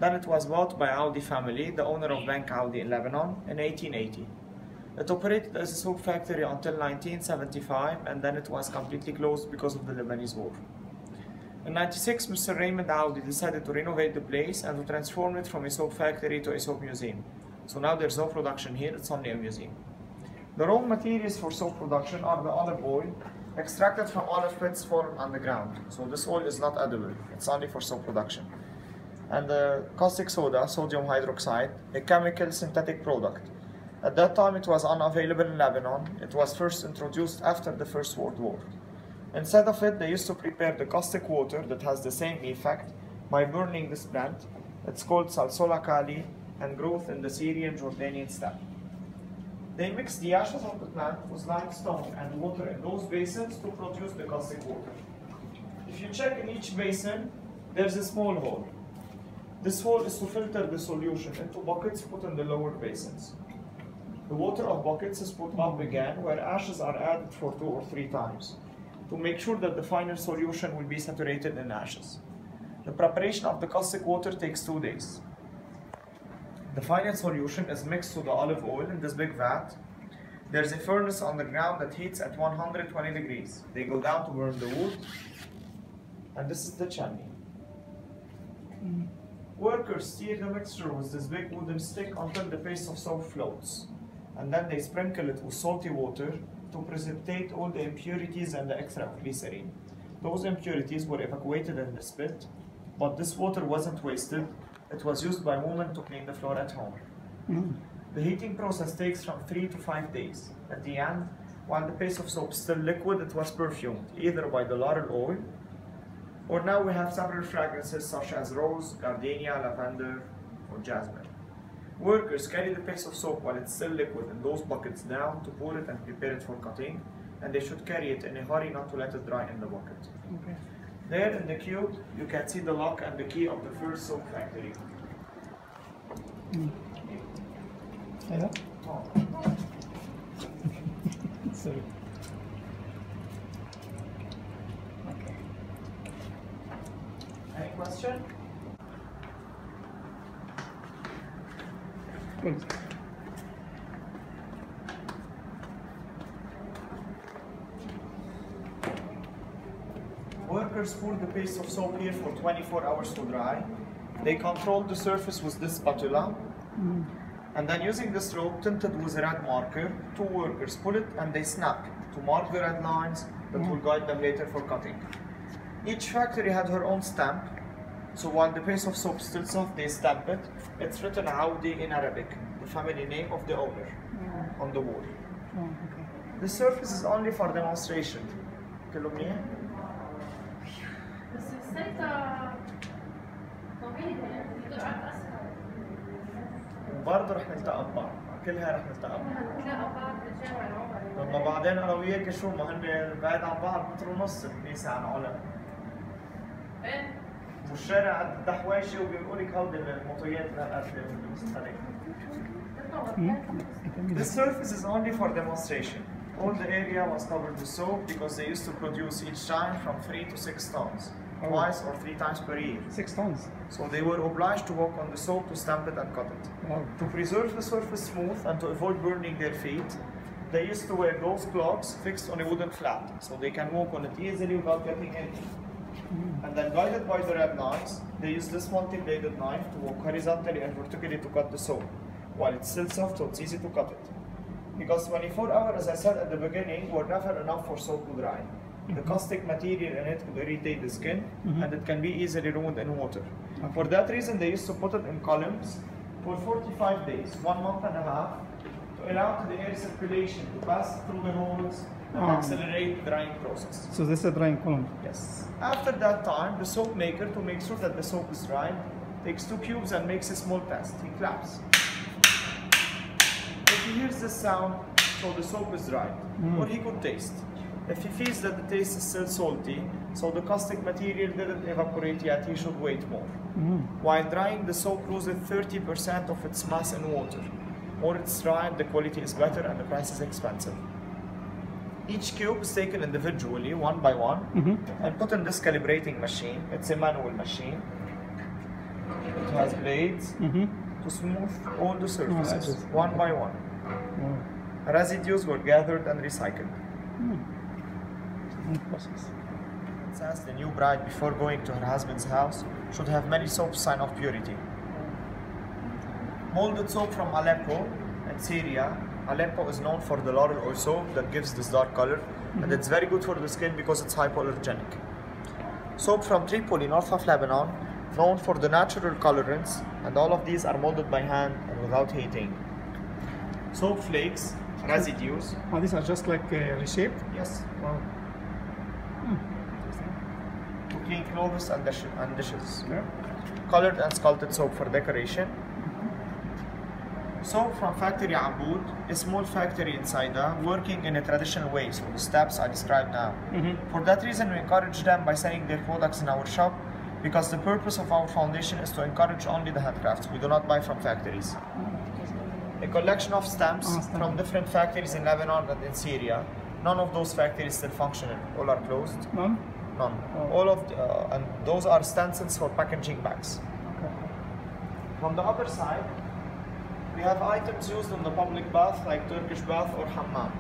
then it was bought by Audi family, the owner of Bank Audi in Lebanon, in 1880. It operated as a soap factory until 1975, and then it was completely closed because of the Lebanese war. In 1996, Mr. Raymond Audi decided to renovate the place and to transform it from a soap factory to a soap museum. So now there's no production here, it's only a museum. The raw materials for soap production are the olive oil, extracted from olive pits formed underground. So this oil is not edible, it's only for soap production. And the caustic soda, sodium hydroxide, a chemical synthetic product. At that time it was unavailable in Lebanon. It was first introduced after the First World War. Instead of it, they used to prepare the caustic water that has the same effect by burning this plant. It's called salsola kali and grows in the Syrian Jordanian steppe. They mix the ashes of the plant with limestone and water in those basins to produce the caustic water. If you check in each basin, there's a small hole. This hole is to filter the solution into buckets put in the lower basins. The water of buckets is put up again, where ashes are added for 2 or 3 times to make sure that the final solution will be saturated in ashes. The preparation of the caustic water takes 2 days. The final solution is mixed to the olive oil in this big vat. There's a furnace underground that heats at 120 degrees. They go down to burn the wood, and this is the chimney. Workers stir the mixture with this big wooden stick until the paste of soap floats, and then they sprinkle it with salty water to precipitate all the impurities and the extra of glycerine. Those impurities were evacuated in the spit, but this water wasn't wasted. It was used by women to clean the floor at home. The heating process takes from 3 to 5 days. At the end, while the paste of soap is still liquid, it was perfumed, either by the laurel oil, or now we have several fragrances such as rose, gardenia, lavender, or jasmine. Workers carry the paste of soap while it's still liquid in those buckets down to pour it and prepare it for cutting, and they should carry it in a hurry not to let it dry in the bucket. Okay. There in the cube, you can see the lock and the key of the first soap factory. Yeah. Oh. Sorry. Okay. Any question? Good. Workers pour the paste of soap here for 24 hours to dry. They control the surface with this spatula. And then using this rope tinted with a red marker, 2 workers pull it and they snap to mark the red lines that will guide them later for cutting. Each factory had her own stamp, so while the paste of soap is still soft, they stamp it. It's written Audi in Arabic, the family name of the owner, on the wall. Okay. The surface is only for demonstration. كله منيح؟ بس السلطة طويلة يعني بتقعد أسهل. وبرضه رح نلتقى ببعض، كلها رح نلتقى ببعض. هنلاقوا بعض بالجامعة العمري. لما بعدين انا وياك شو ما هن بعيد عن بعض متر ونص الكنيسة عن علم. إيه؟ والشارع عند الدحواشي وبيقولوا لك هودي المطويات للقفلة والمستخدمة. The surface is only for demonstration. All the area was covered with soap because they used to produce each time from 3 to 6 tons, twice or 3 times per year. 6 tons. So they were obliged to work on the soap to stamp it and cut it. Wow. To preserve the surface smooth and to avoid burning their feet, they used to wear those clogs fixed on a wooden flat, so they can walk on it easily without getting anything. And then guided by the red lines, they use this multi-bladed knife to walk horizontally and vertically to cut the soap, while it's still soft so it's easy to cut it. Because 24 hours, as I said at the beginning, were never enough for soap to dry. The caustic material in it could irritate the skin, and it can be easily ruined in water. For that reason, they used to put it in columns for 45 days, 1 month and a half, to allow the air circulation to pass through the holes and accelerate the drying process. So this is a drying column. Yes. After that time, the soap maker, to make sure that the soap is dry, takes 2 cubes and makes a small test. He claps. If he hears this sound, so the soap is dry, or he could taste. If he feels that the taste is still salty, so the caustic material didn't evaporate yet, he should wait more. While drying, the soap loses 30% of its mass in water. More it's dried, the quality is better and the price is expensive. Each cube is taken individually, one by one, and put in this calibrating machine. It's a manual machine. It has blades to smooth all the surfaces, one by one. Residues were gathered and recycled. Process. It says the new bride, before going to her husband's house, should have many soaps, sign of purity. Molded soap from Aleppo and Syria. Aleppo is known for the laurel oil soap that gives this dark color, and it's very good for the skin because it's hypoallergenic. Soap from Tripoli, north of Lebanon, known for the natural colorants, and all of these are molded by hand and without heating. Soap flakes, residues. Oh, these are just like reshaped? Yes. Wow. To clean clothes and dishes. Yeah. Colored and sculpted soap for decoration. Soap from factory Aboud, a small factory in Saida, working in a traditional way, so the steps I described now. For that reason, we encourage them by selling their products in our shop, because the purpose of our foundation is to encourage only the handcrafts. We do not buy from factories. A collection of stamps from different factories in Lebanon and in Syria. None of those factories still functional. All are closed. None? None. All of and those are stencils for packaging bags. From the other side, we have items used in the public bath, like Turkish bath or hammam.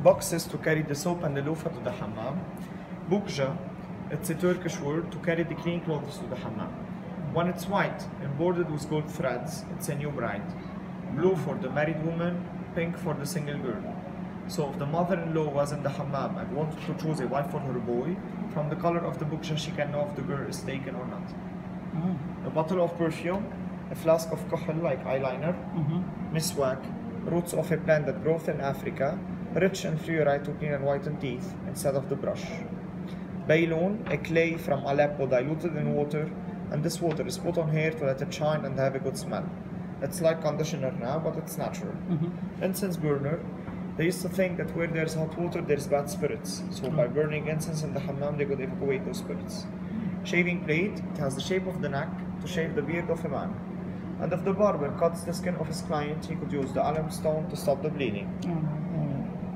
Boxes to carry the soap and the loofah to the hammam. Bukja, it's a Turkish word to carry the clean clothes to the hammam. When it's white, embroidered with gold threads, it's a new bride. Blue for the married woman, pink for the single girl. So if the mother-in-law was in the hammam and wanted to choose a wife for her boy, from the color of the bukja she can know if the girl is taken or not. A bottle of perfume, a flask of kuhl like eyeliner, miswak, roots of a plant that grows in Africa, rich in fluoride to clean and whiten teeth instead of the brush. Bayloon, a clay from Aleppo diluted in water, and this water is put on hair to let it shine and have a good smell. It's like conditioner now, but it's natural. Incense burner. They used to think that where there's hot water, there's bad spirits. So by burning incense in the hammam, they could evacuate those spirits. Shaving blade. It has the shape of the neck to shave the beard of a man. And if the barber cuts the skin of his client, he could use the alarm stone to stop the bleeding.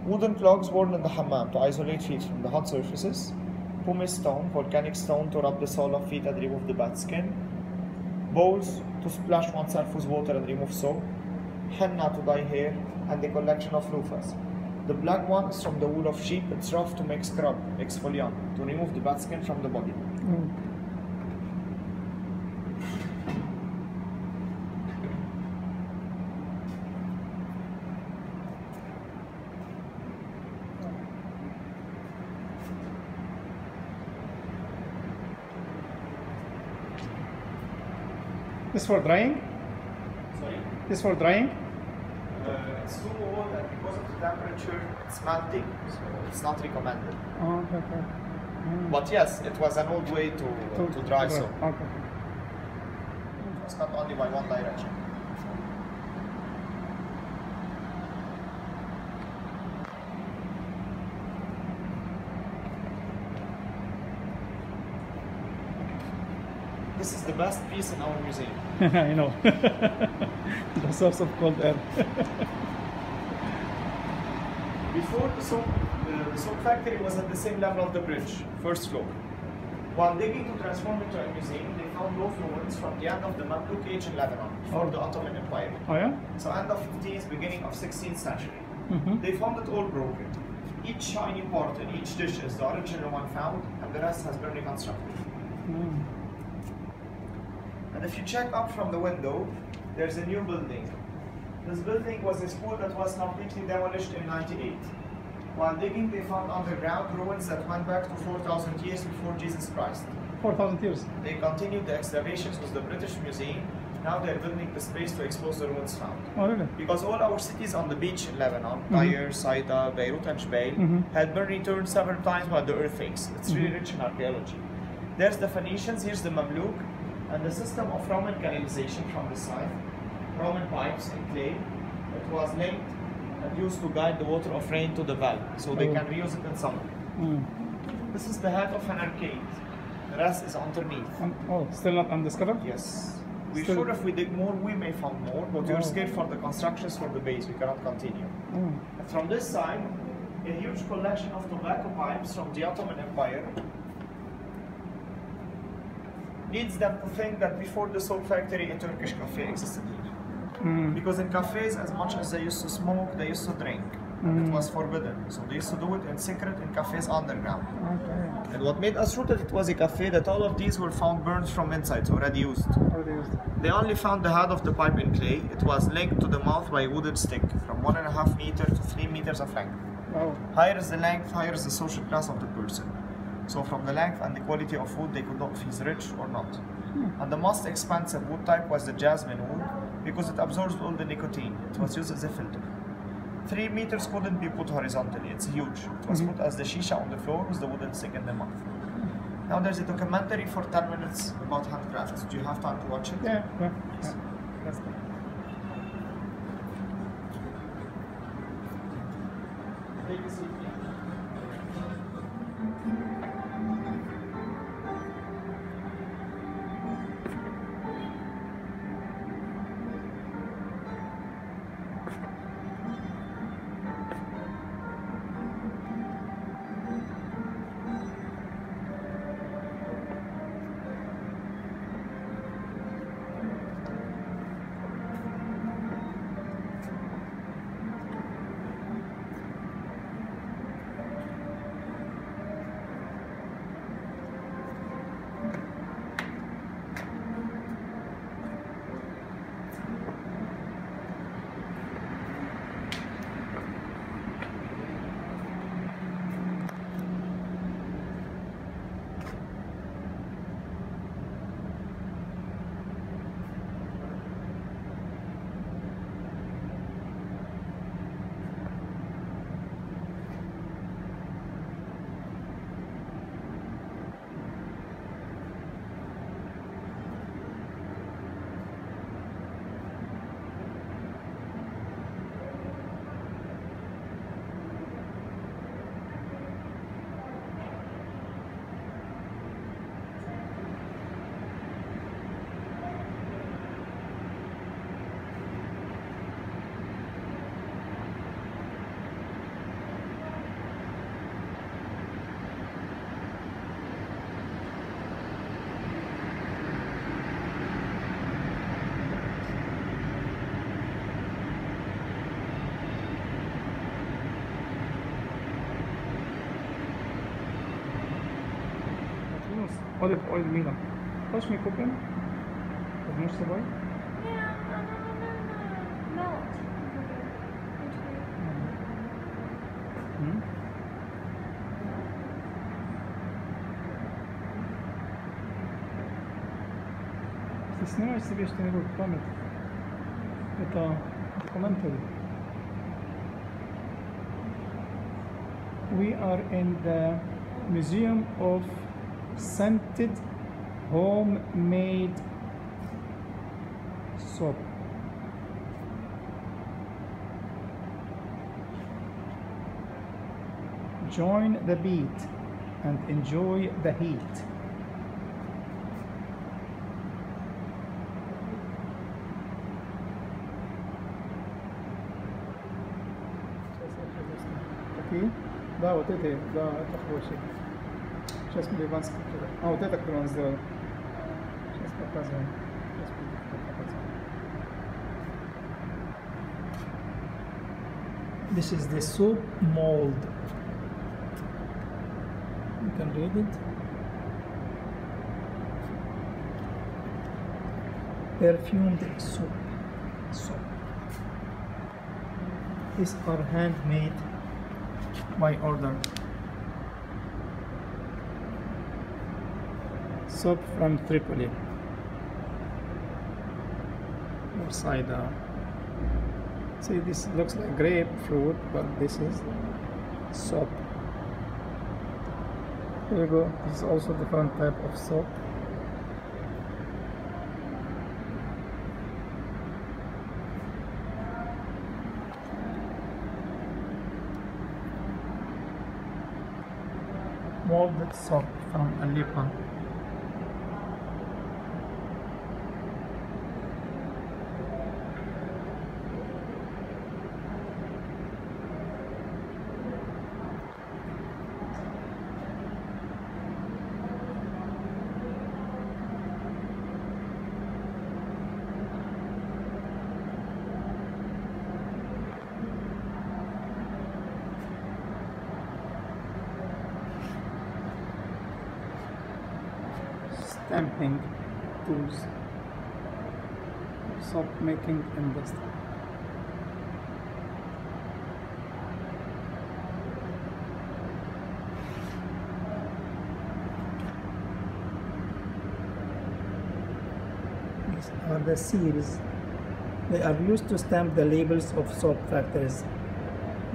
Wooden clogs worn in the hammam to isolate feet from the hot surfaces. Pumice stone, volcanic stone to rub the sole of feet and remove the bad skin. Bowls to splash oneself with water and remove soap. Henna to dye hair, and a collection of loofahs. The black one is from the wool of sheep. It's rough to make scrub, exfoliant, to remove the bad skin from the body. This for drying? Sorry? This for drying? It's too old, and because of the temperature, it's melting, so it's not recommended. Oh, okay. But yes, it was an old way to dry soap. Okay. It was cut only by one direction. This is the best piece in our museum. I know. The source of cold air. Before the soap factory was at the same level of the bridge, first floor. While digging to transform it to a museum, they found those ruins from the end of the Mamluk age in Lebanon, before the Ottoman Empire. Oh yeah? So end of 15th, beginning of 16th century. They found it all broken. Each shiny part in each dish is the original one found, and the rest has been reconstructed. And if you check up from the window, there's a new building. This building was a school that was completely demolished in 98. While digging, they found underground ruins that went back to 4,000 years before Jesus Christ. 4,000 years. They continued the excavations with the British Museum. Now they're building the space to expose the ruins found. Oh really? Because all our cities on the beach in Lebanon, Tyre, Saida, Beirut and Jbeil, had been returned several times by the earthquakes. It's really rich in archaeology. There's the Phoenicians, here's the Mamluk, and the system of Roman canalization from the side. Roman pipes in clay. It was linked and used to guide the water of rain to the valve, so they can reuse it in summer. This is the head of an arcade. The rest is underneath. Oh, still not undiscovered? Yes. We're Still- sure if we dig more, we may find more, but we're Oh. scared for the constructions for the base. We cannot continue. Mm. And from this side, a huge collection of tobacco pipes from the Ottoman Empire leads them to think that before the soap factory, a Turkish cafe existed here. Mm. Because in cafes, as much as they used to smoke, they used to drink. And it was forbidden. So they used to do it in secret in cafes underground. Okay. And what made us sure that it was a cafe, that all of these were found burned from inside, already used. Already used. They only found the head of the pipe in clay. It was linked to the mouth by a wooden stick, from 1.5 meters to 3 meters of length. Wow. Higher is the length, higher is the social class of the person. So from the length and the quality of wood, they could know if he's rich or not. And the most expensive wood type was the jasmine wood, because it absorbs all the nicotine. It was used as a filter. 3 meters couldn't be put horizontally, it's huge. It was put as the shisha on the floor with the wooden stick in the mouth. Now there's a documentary for 10 minutes about handcrafts. Do you have time to watch it? Yeah. That's good. Take a seat. Olive oil Mina. Хочеш ми купим? Возьмеш с собой? Ты снимаешь себе что-нибудь в память? Это документary. We are in the Museum of Scented Homemade Soap. Join the beat and enjoy the heat. Такие? Да, вот эти, да, это хороший. Сейчас мы ливанский. А, вот это, который он сделал. Сейчас показываем. Сейчас показываем. This is the soap mold. You can read it. Perfumed soap. These are handmade by order. Soap from Tripoli. Or cider. See, this looks like grapefruit, but this is soap. Here you go. This is also different type of soap. Molded soap from Aleppo. stamping tools, soap making industry. These are the seals. They are used to stamp the labels of soap factories,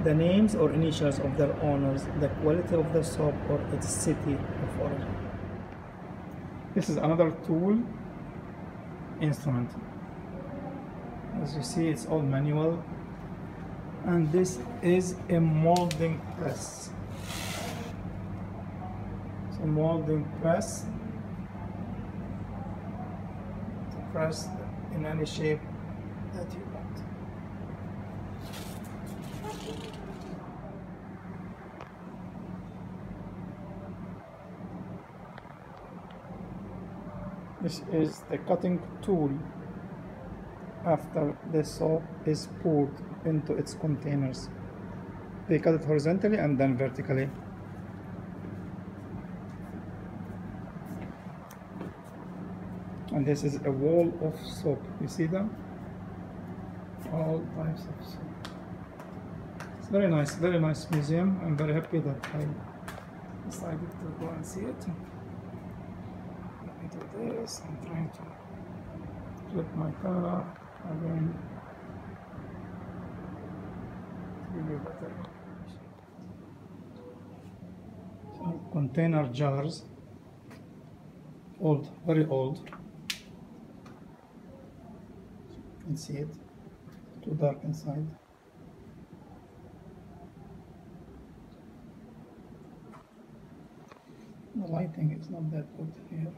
the names or initials of their owners, the quality of the soap, or its city of origin. This is another tool instrument. As you see, it's all manual, and this is a molding press. It's a molding press to press in any shape that you want. This is the cutting tool after the soap is poured into its containers. They cut it horizontally and then vertically. And this is a wall of soap. You see them? All types of soap. It's very nice museum. I'm very happy that I decided to go and see it. Let me do this. I'm trying to flip my camera again to give you better information. So, container jars, old, very old. You can see it, too dark inside. The lighting is not that good here.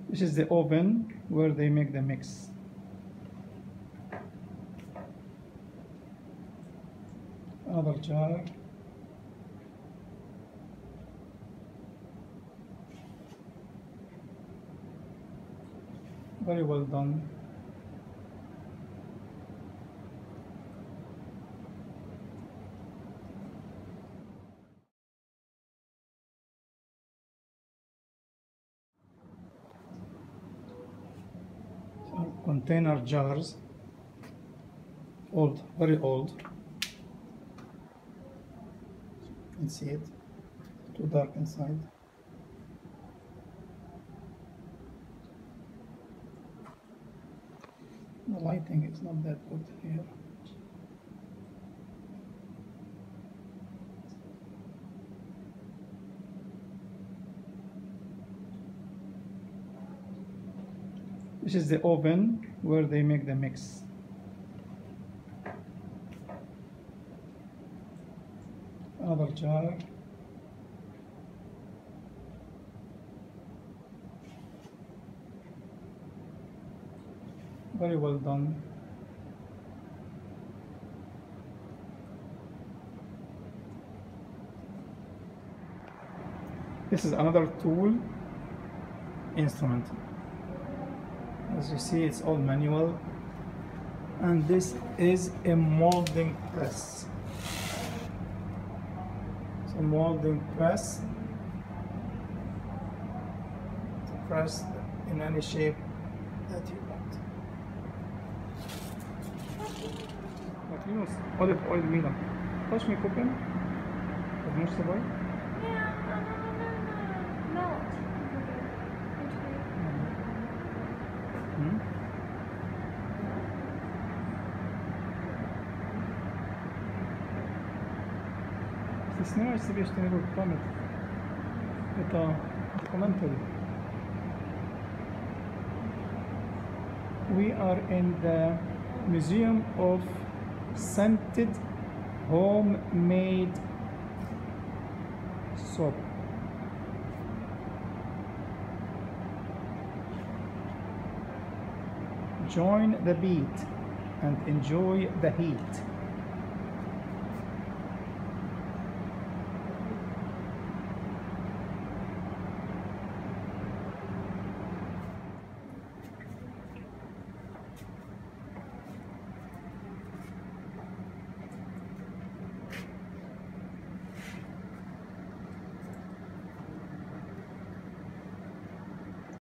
This is the oven where they make the mix. Another jar. Very well done. So, container jars, old, very old. You can see it, too dark inside. The lighting is not that good here. This is the oven where they make the mix. Another jar. Very well done. This is another tool instrument. As you see, it's all manual, and this is a molding press. It's a molding press to press in any shape that you want. Martinus, olive oil mina. Хочешь мне купим? Возьмешь с собой? Если снимаешь себе что-нибудь в память, это документary. We are in the Museum of Scented Homemade Soap. Join the beat and enjoy the heat.